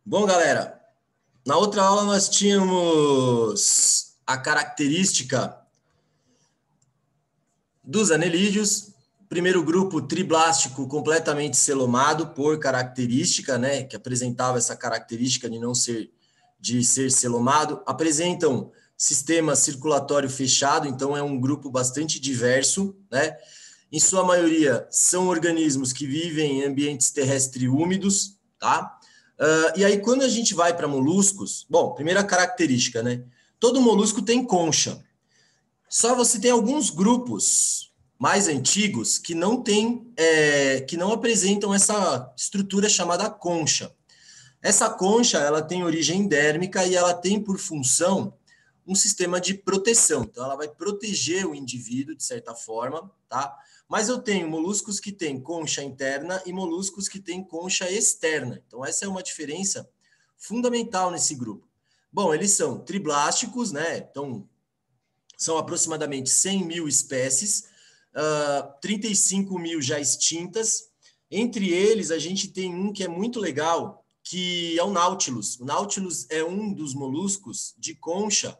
Bom, galera, na outra aula nós tínhamos a característica dos anelídeos. Primeiro grupo triblástico completamente celomado por característica, né, que apresentava essa característica de ser celomado. Apresentam sistema circulatório fechado, então é um grupo bastante diverso, né? Em sua maioria são organismos que vivem em ambientes terrestres úmidos, tá? E aí, quando a gente vai para moluscos, bom, primeira característica, né? Todo molusco tem concha. Só você tem alguns grupos mais antigos que não que não apresentam essa estrutura chamada concha. Essa concha, ela tem origem dérmica e ela tem por função um sistema de proteção. Então, ela vai proteger o indivíduo, de certa forma, tá? Mas eu tenho moluscos que têm concha interna e moluscos que têm concha externa. Então, essa é uma diferença fundamental nesse grupo. Bom, eles são triblásticos, né? Então, são aproximadamente 100 mil espécies, 35 mil já extintas. Entre eles, a gente tem um que é muito legal, que é o Nautilus. O Nautilus é um dos moluscos de concha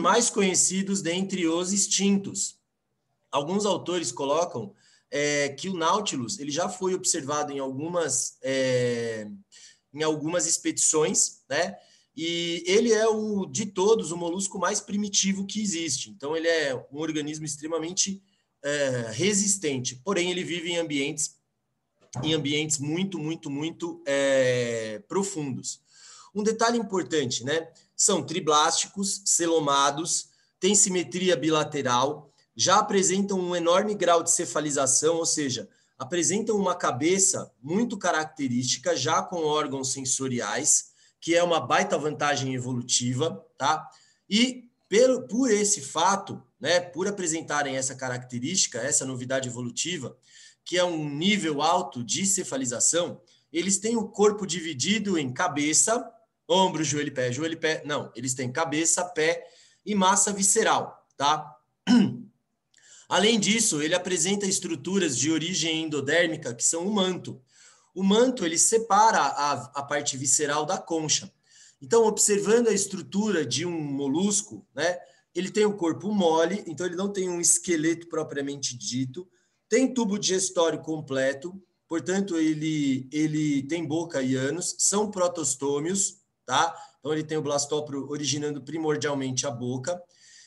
mais conhecidos dentre os extintos. Alguns autores colocam que o Nautilus ele já foi observado em algumas expedições, né? E ele é de todos o molusco mais primitivo que existe. Então, ele é um organismo extremamente resistente. Porém, ele vive em ambientes muito profundos. Um detalhe importante, né? São triblásticos, celomados, têm simetria bilateral, já apresentam um enorme grau de cefalização, ou seja, apresentam uma cabeça muito característica, já com órgãos sensoriais, que é uma baita vantagem evolutiva, tá? E por esse fato, né, por apresentarem essa característica, essa novidade evolutiva, que é um nível alto de cefalização, eles têm o corpo dividido em cabeça, ombro, joelho, pé. Não, eles têm cabeça, pé e massa visceral, tá? Além disso, ele apresenta estruturas de origem endodérmica, que são o manto. O manto, ele separa a parte visceral da concha. Então, observando a estrutura de um molusco, né, ele tem o corpo mole, então ele não tem um esqueleto propriamente dito, tem tubo digestório completo, portanto, ele tem boca e ânus, são protostômios, tá? Então, ele tem o blastóporo originando primordialmente a boca,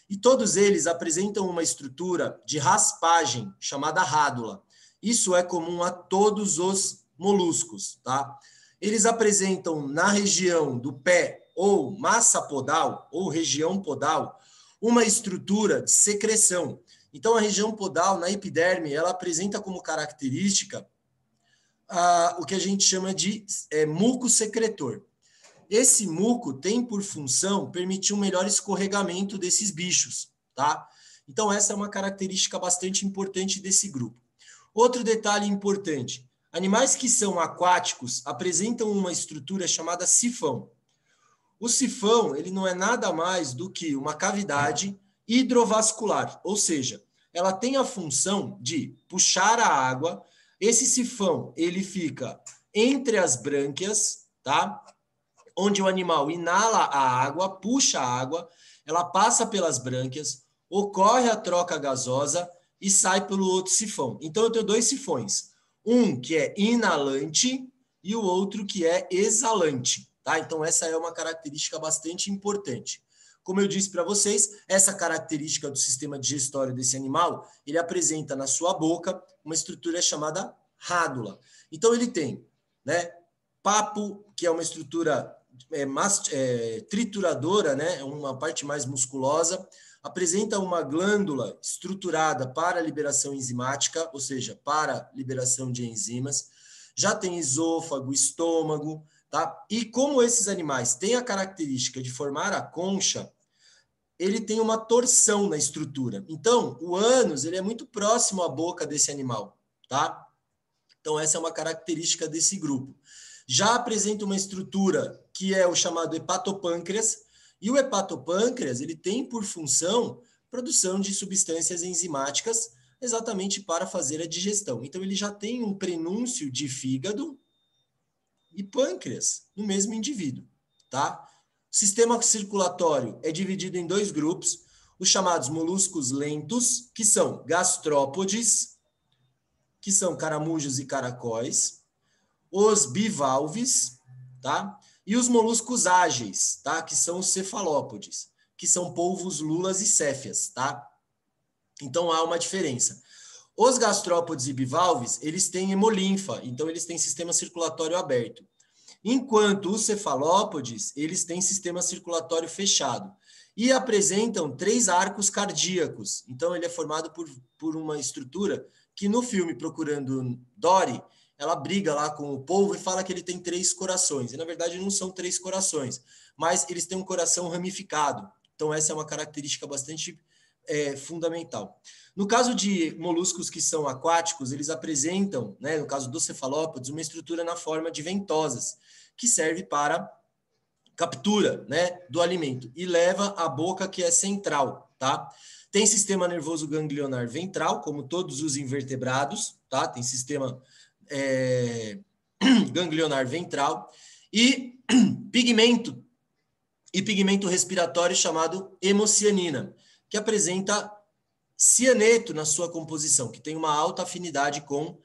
e todos eles apresentam uma estrutura de raspagem chamada rádula. Isso é comum a todos os moluscos, tá? Eles apresentam na região do pé ou massa podal ou região podal uma estrutura de secreção. Então, a região podal, na epiderme, ela apresenta como característica o que a gente chama de muco secretor. Esse muco tem por função permitir um melhor escorregamento desses bichos, tá? Então, essa é uma característica bastante importante desse grupo. Outro detalhe importante, animais que são aquáticos apresentam uma estrutura chamada sifão. O sifão, ele não é nada mais do que uma cavidade hidrovascular, ou seja, ela tem a função de puxar a água. Esse sifão, ele fica entre as brânquias, tá? Onde o animal inala a água, puxa a água, ela passa pelas brânquias, ocorre a troca gasosa e sai pelo outro sifão. Então, eu tenho dois sifões. Um que é inalante e o outro que é exalante. Tá? Então, essa é uma característica bastante importante. Como eu disse para vocês, essa característica do sistema digestório desse animal, ele apresenta na sua boca uma estrutura chamada rádula. Então, ele tem, né, papo, que é uma estrutura trituradora, né? Uma parte mais musculosa, apresenta uma glândula estruturada para a liberação enzimática, ou seja, para liberação de enzimas, já tem esôfago, estômago, tá? E como esses animais têm a característica de formar a concha, ele tem uma torção na estrutura. Então, o ânus, ele é muito próximo à boca desse animal, tá? Então, essa é uma característica desse grupo. Já apresenta uma estrutura que é o chamado hepatopâncreas, e o hepatopâncreas ele tem por função produção de substâncias enzimáticas exatamente para fazer a digestão. Então, ele já tem um prenúncio de fígado, e pâncreas no mesmo indivíduo, tá? O sistema circulatório é dividido em dois grupos, os chamados moluscos lentos, que são gastrópodes, que são caramujos e caracóis, os bivalves, tá? E os moluscos ágeis, tá? Que são os cefalópodes, que são polvos, lulas e céfias, tá? Então há uma diferença. Os gastrópodes e bivalves, eles têm hemolinfa, então eles têm sistema circulatório aberto. Enquanto os cefalópodes, eles têm sistema circulatório fechado e apresentam 3 arcos cardíacos. Então ele é formado por uma estrutura que no filme Procurando Dory, ela briga lá com o polvo e fala que ele tem 3 corações. E na verdade não são 3 corações, mas eles têm um coração ramificado. Então essa é uma característica bastante fundamental. No caso de moluscos que são aquáticos, eles apresentam, né, no caso dos cefalópodes, uma estrutura na forma de ventosas, que serve para captura, né, do alimento e leva à boca, que é central, tá? Tem sistema nervoso ganglionar ventral, como todos os invertebrados, tá? Tem sistema ganglionar ventral e pigmento respiratório chamado hemocianina, que apresenta cianeto na sua composição, que tem uma alta afinidade com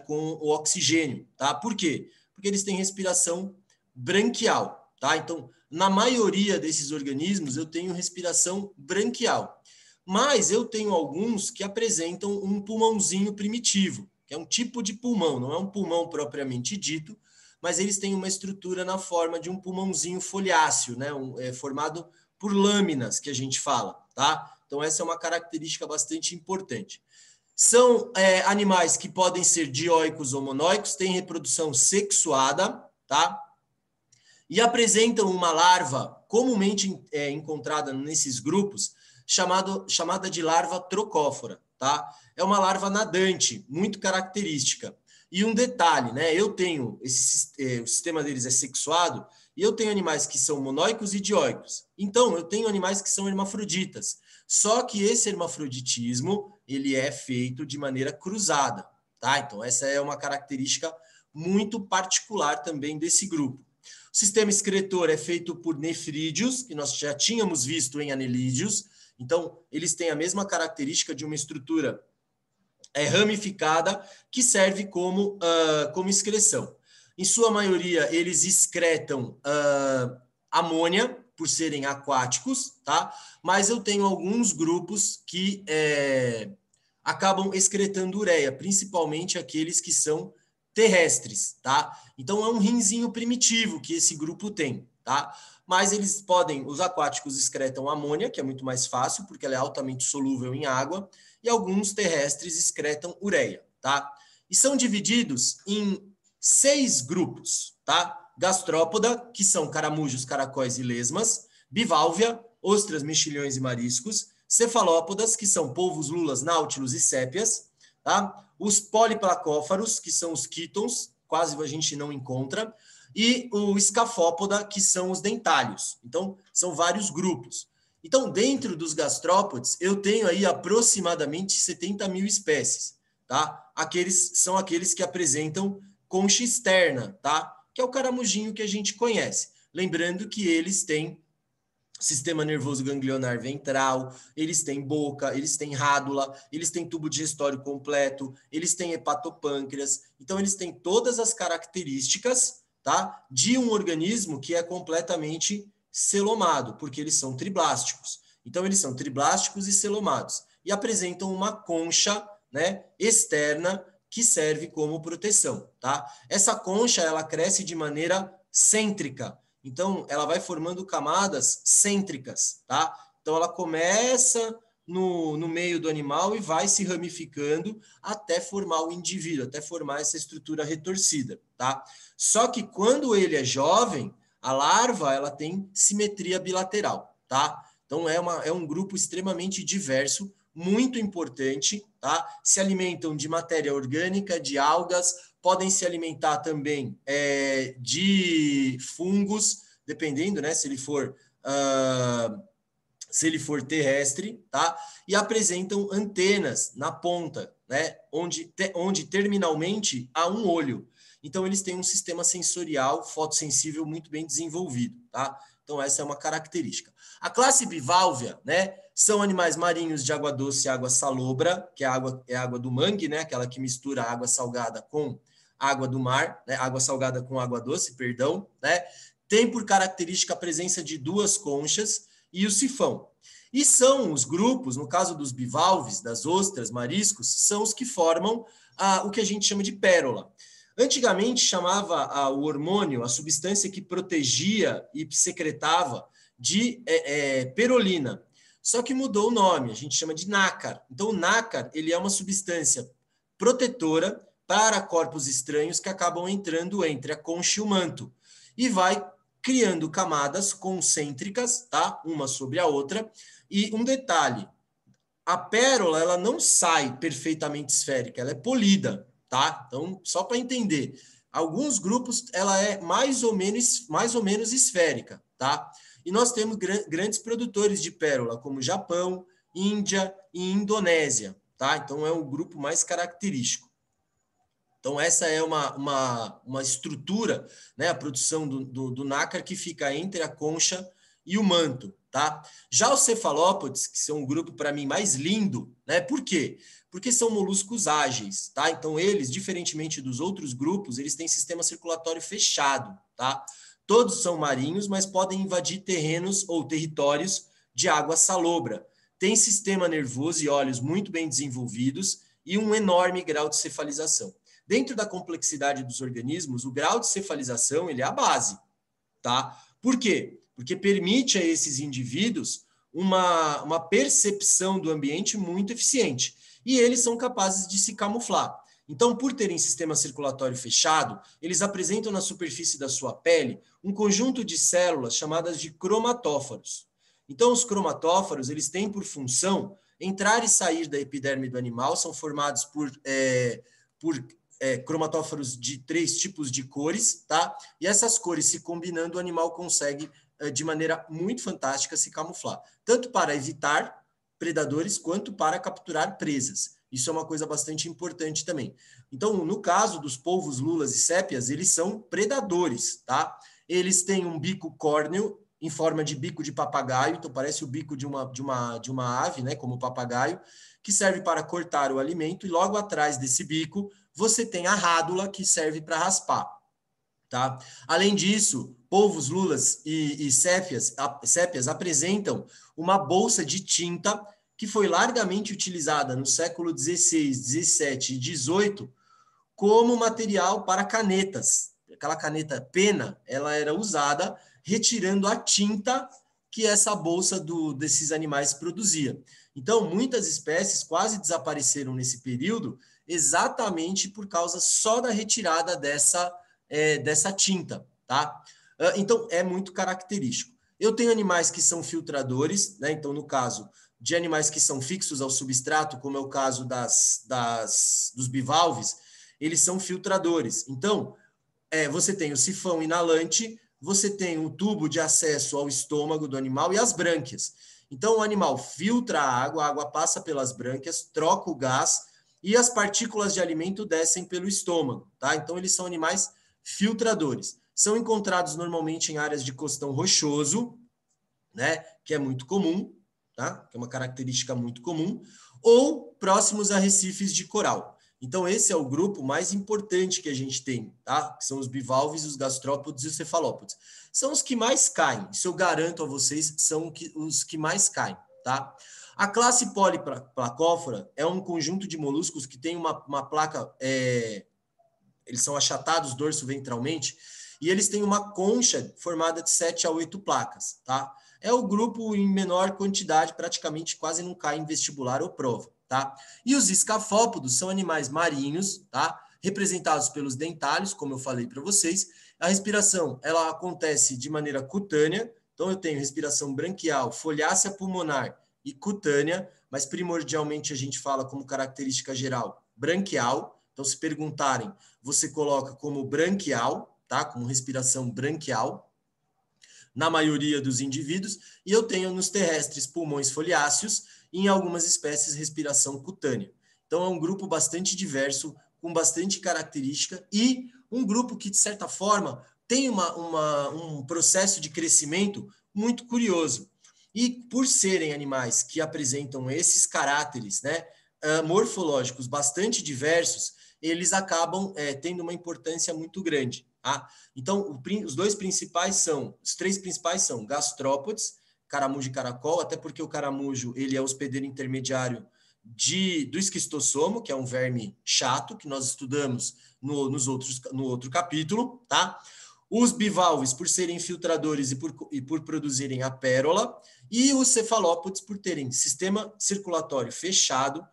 o oxigênio, tá? Por quê? Porque eles têm respiração branquial, tá? Então, na maioria desses organismos, eu tenho respiração branquial, mas eu tenho alguns que apresentam um pulmãozinho primitivo, que é um tipo de pulmão, não é um pulmão propriamente dito, mas eles têm uma estrutura na forma de um pulmãozinho foliáceo, né? Formado por lâminas, que a gente fala, tá? Então, essa é uma característica bastante importante. São animais que podem ser dioicos ou monóicos, têm reprodução sexuada, tá? E apresentam uma larva comumente encontrada nesses grupos, chamada de larva trocófora, tá? É uma larva nadante, muito característica. E um detalhe, né? Eu tenho o sistema deles é sexuado, e eu tenho animais que são monóicos e dioicos. Então, eu tenho animais que são hermafroditas. Só que esse hermafroditismo, ele é feito de maneira cruzada, tá? Então, essa é uma característica muito particular também desse grupo. O sistema excretor é feito por nefrídeos, que nós já tínhamos visto em anelídeos. Então, eles têm a mesma característica de uma estrutura ramificada que serve como excreção. Em sua maioria, eles excretam amônia, por serem aquáticos, tá? Mas eu tenho alguns grupos que acabam excretando ureia, principalmente aqueles que são terrestres, tá? Então, é um rinzinho primitivo que esse grupo tem, tá? Mas eles os aquáticos excretam amônia, que é muito mais fácil, porque ela é altamente solúvel em água, e alguns terrestres excretam ureia, tá? E são divididos em 6 grupos, tá? Gastrópoda, que são caramujos, caracóis e lesmas, biválvia, ostras, mexilhões e mariscos, cefalópodas, que são polvos, lulas, náutilos e sépias, tá? Os poliplacófaros, que são os quítons, quase a gente não encontra, e o escafópoda, que são os dentálios. Então, são vários grupos. Então, dentro dos gastrópodes, eu tenho aí aproximadamente 70 mil espécies, tá? São aqueles que apresentam concha externa, tá? Que é o caramujinho que a gente conhece. Lembrando que eles têm sistema nervoso ganglionar ventral, eles têm boca, eles têm rádula, eles têm tubo digestório completo, eles têm hepatopâncreas. Então, eles têm todas as características, tá, de um organismo que é completamente celomado, porque eles são triblásticos. Então, eles são triblásticos e celomados e apresentam uma concha, né, externa que serve como proteção, tá? Essa concha, ela cresce de maneira cêntrica. Então, ela vai formando camadas cêntricas, tá? Então, ela começa no meio do animal e vai se ramificando até formar o indivíduo, até formar essa estrutura retorcida, tá? Só que quando ele é jovem, a larva, ela tem simetria bilateral, tá? Então, é um grupo extremamente diverso, muito importante, tá? Se alimentam de matéria orgânica, de algas, podem se alimentar também de fungos, dependendo, né? Se ele for terrestre, tá? E apresentam antenas na ponta, né, onde terminalmente há um olho. Então, eles têm um sistema sensorial fotossensível muito bem desenvolvido, tá? Então, essa é uma característica. A classe biválvea, né, são animais marinhos de água doce e água salobra, que é a água do mangue, né, aquela que mistura água salgada com água do mar, né, água salgada com água doce, perdão, né? Tem por característica a presença de duas conchas e o sifão. E são os grupos, no caso dos bivalves, das ostras, mariscos, são os que formam o que a gente chama de pérola. Antigamente chamava o hormônio, a substância que protegia e secretava, de perolina. Só que mudou o nome, a gente chama de nácar. Então, o nácar ele é uma substância protetora para corpos estranhos que acabam entrando entre a concha e o manto. E vai criando camadas concêntricas, tá? Uma sobre a outra. E um detalhe, a pérola ela não sai perfeitamente esférica, ela é polida, tá? Então, só para entender, alguns grupos ela é mais ou menos esférica, tá? E nós temos grandes produtores de pérola, como Japão, Índia e Indonésia, tá? Então, é o grupo mais característico. Então, essa é uma estrutura, né? A produção do nácar que fica entre a concha e o manto, tá? Já os cefalópodes, que são um grupo, para mim, mais lindo, né? Por quê? Porque são moluscos ágeis, tá? Então, eles, diferentemente dos outros grupos, eles têm sistema circulatório fechado, tá? Todos são marinhos, mas podem invadir terrenos ou territórios de água salobra. Tem sistema nervoso e olhos muito bem desenvolvidos e um enorme grau de cefalização. Dentro da complexidade dos organismos, o grau de cefalização ele é a base, tá? Por quê? Porque permite a esses indivíduos uma percepção do ambiente muito eficiente. E eles são capazes de se camuflar. Então, por terem sistema circulatório fechado, eles apresentam na superfície da sua pele um conjunto de células chamadas de cromatóforos. Então, os cromatóforos eles têm por função entrar e sair da epiderme do animal, são formados por cromatóforos de 3 tipos de cores, tá? E essas cores se combinando, o animal consegue, de maneira muito fantástica, se camuflar, tanto para evitar predadores quanto para capturar presas. Isso é uma coisa bastante importante também. Então, no caso dos polvos, lulas e sépias, eles são predadores, tá? Eles têm um bico córneo em forma de bico de papagaio, então parece o bico de uma ave, né, como o papagaio, que serve para cortar o alimento, e logo atrás desse bico você tem a rádula, que serve para raspar, tá? Além disso, polvos, lulas e sépias apresentam uma bolsa de tinta que foi largamente utilizada no século XVI, XVII e XVIII como material para canetas. Aquela caneta pena, ela era usada retirando a tinta que essa bolsa desses animais produzia. Então, muitas espécies quase desapareceram nesse período exatamente por causa só da retirada dessa tinta, tá? Então, é muito característico. Eu tenho animais que são filtradores, né? Então, no caso de animais que são fixos ao substrato, como é o caso dos bivalves, eles são filtradores. Então, você tem o sifão inalante, você tem o tubo de acesso ao estômago do animal e as brânquias. Então, o animal filtra a água passa pelas brânquias, troca o gás e as partículas de alimento descem pelo estômago, tá? Então, eles são animais filtradores. São encontrados normalmente em áreas de costão rochoso, né? Que é muito comum, tá? Que é uma característica muito comum, ou próximos a recifes de coral. Então, esse é o grupo mais importante que a gente tem, tá? Que são os bivalves, os gastrópodes e os cefalópodes. São os que mais caem, isso eu garanto a vocês, são os que mais caem, tá? A classe poliplacófora é um conjunto de moluscos que tem uma placa, eles são achatados dorso-ventralmente, e eles têm uma concha formada de 7 a 8 placas, tá? É o grupo em menor quantidade, praticamente quase não cai em vestibular ou prova, tá? E os escafópodos são animais marinhos, tá? Representados pelos dentálios, como eu falei para vocês. A respiração, ela acontece de maneira cutânea, então eu tenho respiração branquial, foliácea pulmonar e cutânea, mas primordialmente a gente fala como característica geral branquial. Então, se perguntarem, você coloca como branquial, tá? Como respiração branquial, na maioria dos indivíduos, e eu tenho nos terrestres pulmões foliáceos e em algumas espécies respiração cutânea. Então, é um grupo bastante diverso, com bastante característica, e um grupo que, de certa forma, tem um processo de crescimento muito curioso. E por serem animais que apresentam esses caráteres, né, morfológicos bastante diversos, eles acabam tendo uma importância muito grande. Tá? Então, os três principais são gastrópodes, caramujo e caracol, até porque o caramujo ele é hospedeiro intermediário do esquistossomo, que é um verme chato, que nós estudamos no outro capítulo, tá? Os bivalves, por serem filtradores e por produzirem a pérola, e os cefalópodes, por terem sistema circulatório fechado,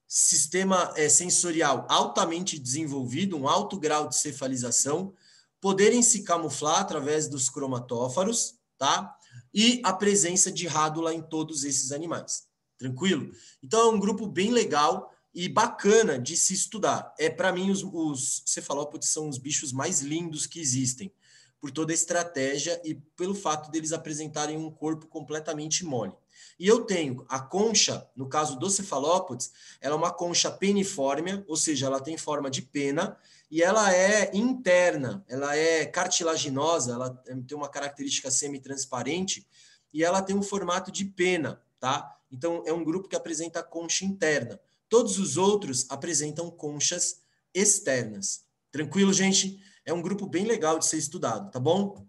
sistema sensorial altamente desenvolvido, um alto grau de cefalização, poderem se camuflar através dos cromatófaros, tá? E a presença de rádula em todos esses animais. Tranquilo? Então, é um grupo bem legal e bacana de se estudar. Para mim, os cefalópodes são os bichos mais lindos que existem, por toda a estratégia e pelo fato deles apresentarem um corpo completamente mole. E eu tenho a concha, no caso dos cefalópodes, ela é uma concha peniforme, ou seja, ela tem forma de pena, e ela é interna, ela é cartilaginosa, ela tem uma característica semi-transparente, e ela tem um formato de pena, tá? Então, é um grupo que apresenta concha interna. Todos os outros apresentam conchas externas. Tranquilo, gente? É um grupo bem legal de ser estudado, tá bom?